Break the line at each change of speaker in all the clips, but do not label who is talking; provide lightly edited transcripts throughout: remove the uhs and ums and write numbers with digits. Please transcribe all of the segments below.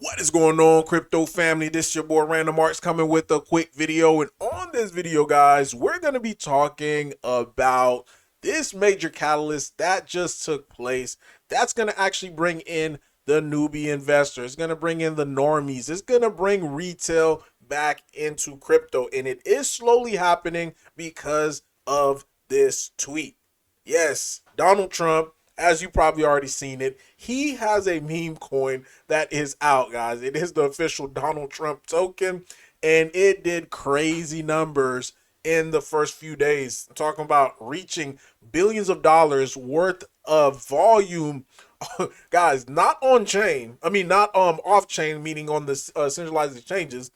What is going on, crypto family? This is your boy Random Arts coming with a quick video. And on this video, guys, we're going to be talking about this major catalyst that just took place. That's going to actually bring in the newbie investor. It's going to bring in the normies. It's going to bring retail back into crypto. And it is slowly happening because of this tweet. Yes, Donald Trump, as you probably already seen it, he has a meme coin that is out, guys. It is the official Donald Trump token, and it did crazy numbers in the first few days. I'm talking about reaching billions of dollars worth of volume. Guys, not on chain. I mean, not off chain, meaning on the centralized exchanges.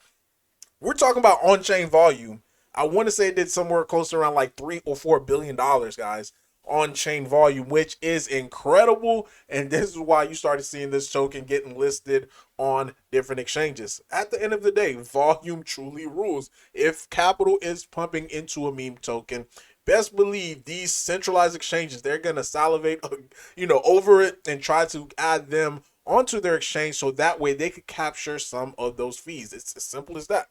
We're talking about on chain volume. I want to say it did somewhere close to around like $3 or $4 billion, guys, on chain volume, which is incredible. And this is why you started seeing this token getting listed on different exchanges. At the end of the day, volume truly rules. If capital is pumping into a meme token, best believe these centralized exchanges, they're going to salivate, over it and try to add them onto their exchange so that way they could capture some of those fees. It's as simple as that.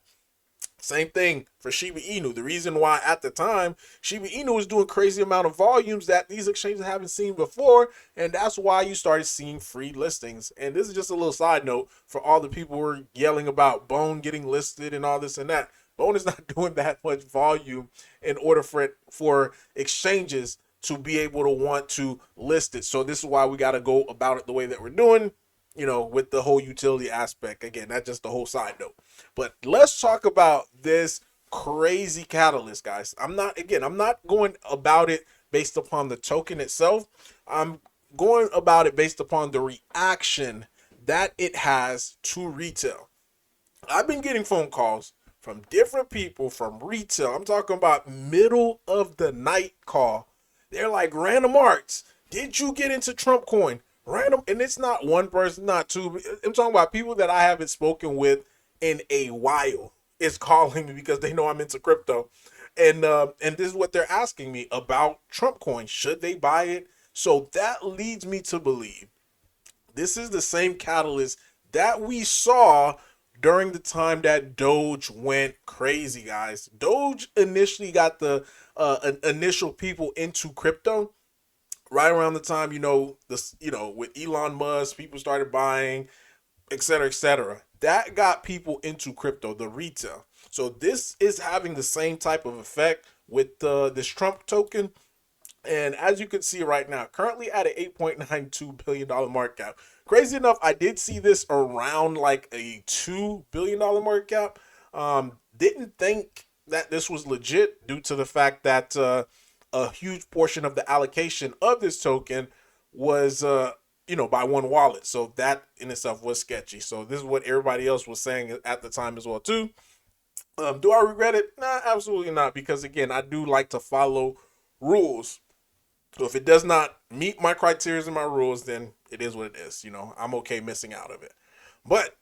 Same thing for Shiba Inu. The reason why at the time Shiba Inu was doing crazy amount of volumes that these exchanges haven't seen before, and that's why you started seeing free listings. And this is just a little side note for all the people who are yelling about Bone getting listed and all this and that. Bone is not doing that much volume in order for exchanges to be able to want to list it. So this is why we got to go about it the way that we're doing, with the whole utility aspect. Again, that's just the whole side note. But let's talk about this crazy catalyst, guys. I'm not going about it based upon the token itself. I'm going about it based upon the reaction that it has to retail. I've been getting phone calls from different people from retail. I'm talking about middle of the night call. They're like, Random Arts, did you get into Trump coin? Random, and it's not one person, not two. I'm talking about people that I haven't spoken with in a while. Is calling me because they know I'm into crypto, and this is what they're asking me about Trump coin. Should they buy it? So that leads me to believe this is the same catalyst that we saw during the time that Doge went crazy, guys. Doge initially got the initial people into crypto right around the time, with Elon Musk, people started buying, et cetera, et cetera. That got people into crypto, the retail. So this is having the same type of effect with this Trump token. And as you can see right now, currently at an $8.92 billion market cap. Crazy enough, I did see this around like a $2 billion market cap. Didn't think that this was legit due to the fact that a huge portion of the allocation of this token was, by one wallet. So that in itself was sketchy. So this is what everybody else was saying at the time as well too. Do I regret it? Nah, absolutely not. Because again, I do like to follow rules. So if it does not meet my criteria and my rules, then it is what it is. I'm okay missing out of it. But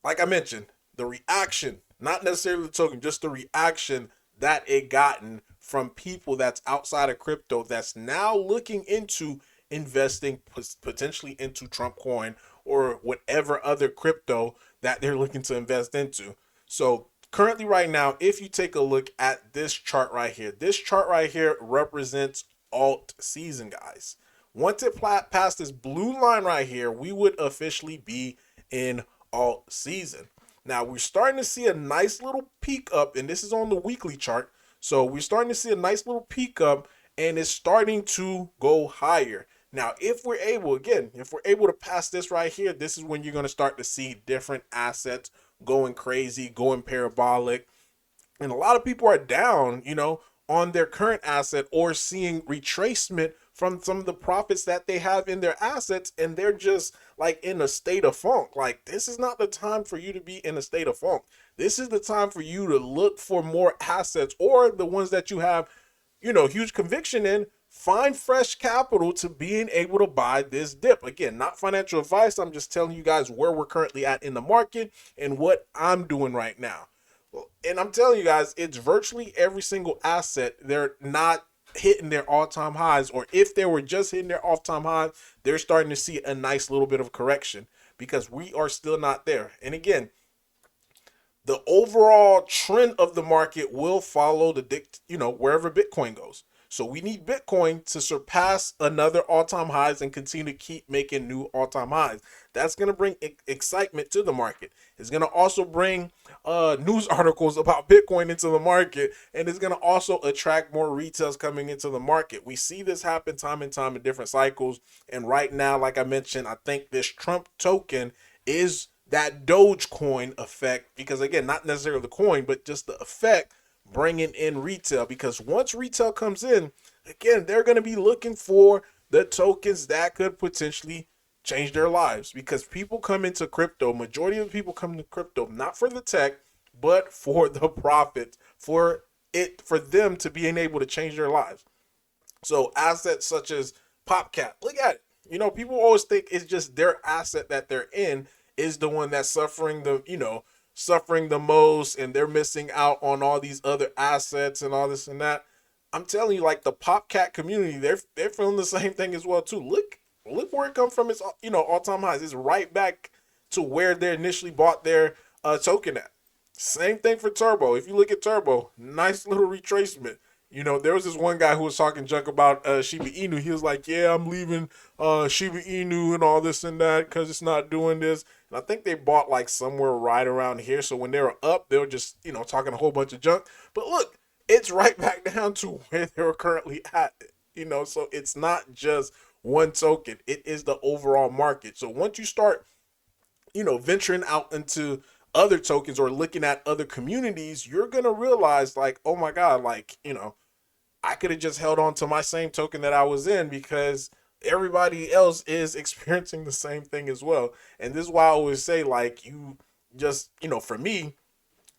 like I mentioned, the reaction, not necessarily the token, just the reaction that it gotten from people that's outside of crypto that's now looking into investing potentially into Trump coin or whatever other crypto that they're looking to invest into. So currently right now, if you take a look at this chart right here represents alt season, guys. Once it passed this blue line right here, we would officially be in alt season. Now we're starting to see a nice little peak up, and this is on the weekly chart. So we're starting to see a nice little peak up, and it's starting to go higher. Now, if we're able to pass this right here, this is when you're going to start to see different assets going crazy, going parabolic. And a lot of people are down, on their current asset or seeing retracement from some of the profits that they have in their assets, and they're just like in a state of funk. Like, this is not the time for you to be in a state of funk. This is the time for you to look for more assets, or the ones that you have, huge conviction in. Find fresh capital to being able to buy this dip. Again, not financial advice. I'm just telling you guys where we're currently at in the market and what I'm doing right now. And I'm telling you guys, it's virtually every single asset. They're not hitting their all-time highs, or if they were just hitting their all-time highs, they're starting to see a nice little bit of correction. because we are still not there. And again, the overall trend of the market will follow wherever Bitcoin goes. So we need Bitcoin to surpass another all-time highs and continue to keep making new all-time highs. That's going to bring excitement to the market. It's going to also bring news articles about Bitcoin into the market, and it's going to also attract more retails coming into the market. We see this happen time and time in different cycles. And right now, like I mentioned, I think this Trump token is that Dogecoin effect, because again, not necessarily the coin, but just the effect bringing in retail. Because once retail comes in, again, they're going to be looking for the tokens that could potentially change their lives, because people come into crypto, majority of the people come to crypto not for the tech, but for the profit, for them to being able to change their lives. So assets such as PopCap, look at it. People always think it's just their asset that they're in is the one that's suffering the most, and they're missing out on all these other assets and all this and that. I'm telling you, like the PopCap community, they're feeling the same thing as well too. Look where it comes from. It's all-time highs. It's right back to where they initially bought their token at. Same thing for Turbo. If you look at Turbo, nice little retracement. There was this one guy who was talking junk about Shiba Inu. He was like, yeah, I'm leaving Shiba Inu and all this and that because it's not doing this. And I think they bought like somewhere right around here. So when they were up, they were just, talking a whole bunch of junk. But look, it's right back down to where they were currently at. So it's not just one token. It is the overall market. So once you start, venturing out into other tokens or looking at other communities, you're going to realize like, oh my God, like, I could have just held on to my same token that I was in, because everybody else is experiencing the same thing as well. And this is why I always say, like, you just, for me,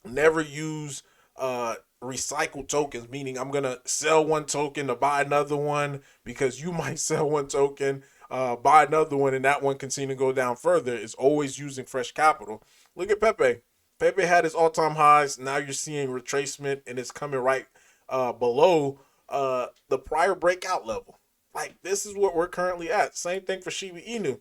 never use recycled tokens, meaning I'm going to sell one token to buy another one, because you might sell one token, buy another one, and that one continue to go down further. It's always using fresh capital. Look at Pepe. Pepe had his all-time highs. Now you're seeing retracement, and it's coming right below the prior breakout level. Like, this is what we're currently at. Same thing for Shiba Inu.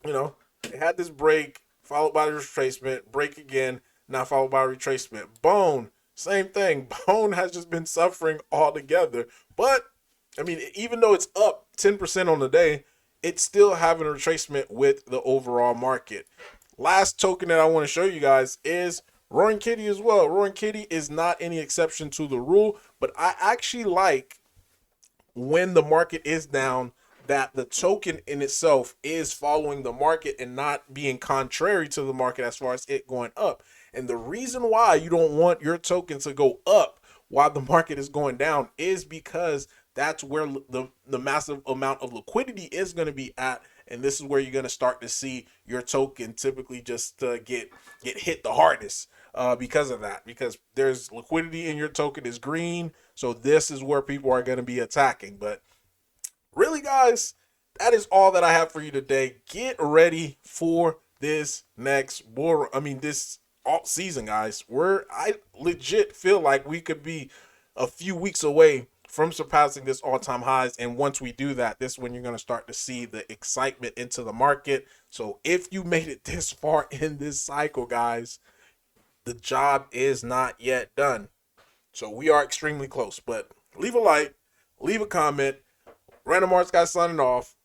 They had this break followed by the retracement, break again, now followed by retracement. Bone, same thing. Bone has just been suffering altogether. But I mean, even though it's up 10% on the day, it's still having a retracement with the overall market. Last token that I want to show you guys is Roaring Kitty as well. Roaring Kitty is not any exception to the rule, but I actually like when the market is down that the token in itself is following the market and not being contrary to the market as far as it going up. And the reason why you don't want your token to go up while the market is going down is because that's where the massive amount of liquidity is going to be at. And this is where you're going to start to see your token typically just get hit the hardest because of that. Because there's liquidity in your token is green. So this is where people are going to be attacking. But really, guys, that is all that I have for you today. Get ready for this next this alt season, guys. I legit feel like we could be a few weeks away from surpassing this all-time highs. And once we do that, this is when you're going to start to see the excitement into the market. So if you made it this far in this cycle, guys, the job is not yet done. So we are extremely close. But leave a like, leave a comment. Random Arts guy signing off.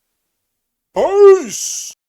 Peace.